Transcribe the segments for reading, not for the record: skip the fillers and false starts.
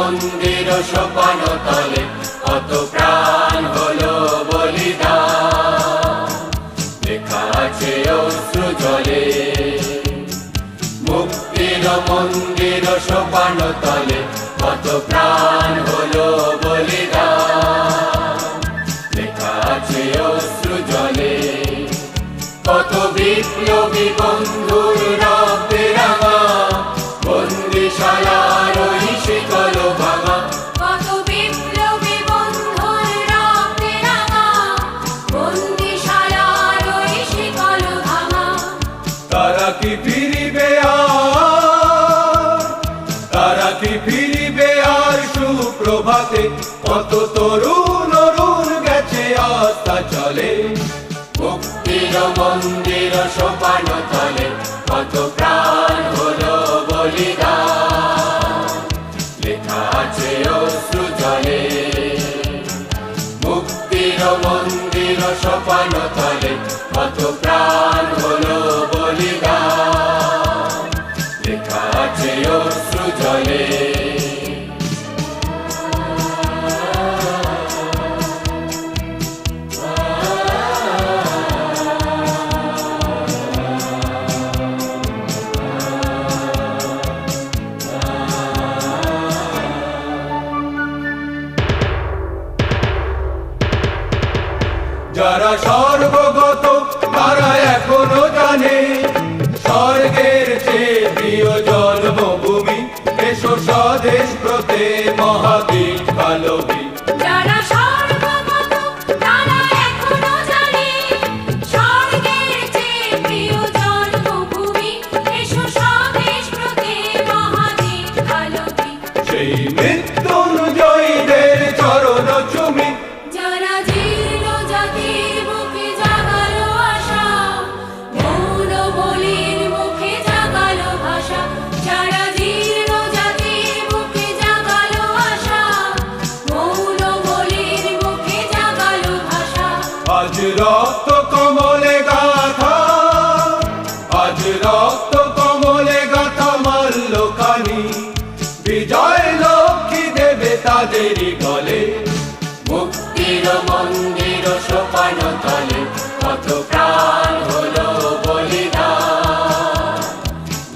মন্দির সোপান তলে কত প্রাণ হলো বলিদান, লেখা আছে অশ্রু জলে। মুক্তির মন্দির সোপান তলে কত প্রাণ হলো বলিদান, লেখা আছে অশ্রু জলে। কত বিপ্লবী বন্ধুর রক্তে রাঙা বন্দিশালার ওই শিকল ভাঙা, কত বিপ্লবী বন্ধুর রক্তে রাঙা বন্দিশালার ওই শিকল ভাঙা। তারা কি ফিরিবে আর, তারা কি ফিরিবে আর সুপ্রভাতে? কত তরুণ অরুণ গেছে আস্থা চলে। মুক্তির মন্দির সোপান তলে কত প্রাণ হলো বলিদান, লেখা আছে অশ্রু জলে। মুক্তির মন্দির সোপান তলে কত প্রাণ হলো বলিদান, লেখা আছে অশ্রু জলে। যারা স্বর্গগত তারা এখনো জানে স্বর্গের চেয়ে প্রিয় জন্মভূমি। এসো স্বদেশ ব্রতে মহাবীর কালবী। যারা স্বর্গগত তারা এখনো জানে স্বর্গের চেয়ে প্রিয় জন্মভূমি। এসো স্বদেশ ব্রতে মহাবীর কালবী। সেই মৃত্যুঞ্জয়ীদের চরণ চুমি। যারা জীর্ণ জাতির বুকে জাগালো আশা, মৌন বলির মুখে জাগালো ভাষা। যারা জীর্ণ জাতির বুকে জাগালো আশা, মৌন বলির মুখে জাগালো ভাষা। আজ রক্ত কমলে গাথা, আজ রক্ত কমলে গাথা মাল্যখানি। বিজয় লক্ষ্মী দেবে তাদেরই গলে। মুক্তির মন্দির সোপান তলে কত প্রাণ হলো বলিদান,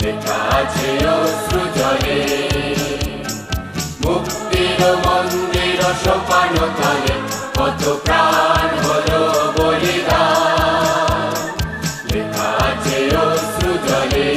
লেখা আছে অশ্রু জলে। মুক্তির মন্দির সোপান তলে কত প্রাণ হলো বলিদান, লেখা আছে অশ্রু জলে।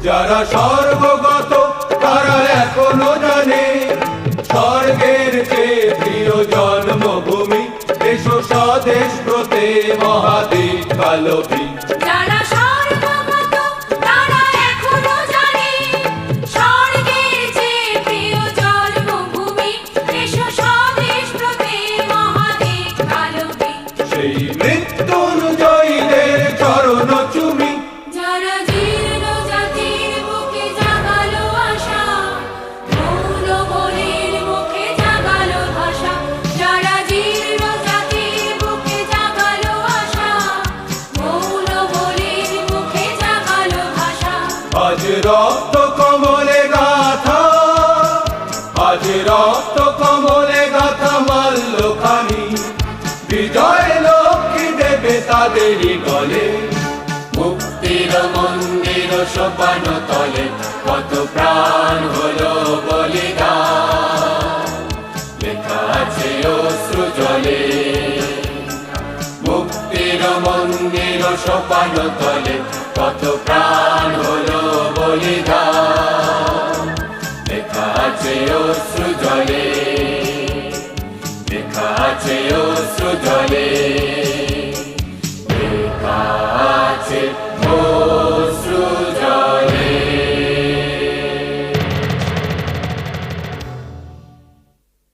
যারা স্বর্গগত তারা এখনো জানে স্বর্গের চেয়ে প্রিয় জন্মভূমি। এসো স্বদেশ ব্রতে মহাবীর কালবী। যারা স্বর্গগত তারা এখনো জানে স্বর্গের চেয়ে প্রিয় জন্মভূমি। এসো স্বদেশ ব্রতে মহাবীর কালবী। সেই মৃত্যুঞ্জয়ীদের চরণ চুমি। যারা জীর্ণ জাতির বুকে জাগালো আশা, মৌন বলির মুখে জাগালো ভাষা। যারা জীর্ণ জাতির বুকে জাগালো আশা, মৌন বলির মুখে জাগালো ভাষা। আজ রক্ত কমলে গাথা, আজ রক্ত কমলে গাথা মাল্যখানি। বিজয় লক্ষ্মী দেবে তাদেরই গলে। মুক্তির মন্দির সোপান তলে কত প্রাণ হলো বলিদান, লেখা আছে অশ্রু জলে। মুক্তির মন্দির সোপান তলে কত প্রাণ হলো বলিদান, লেখা আছে অশ্রু জলে, লেখা আছে অশ্রু জলে।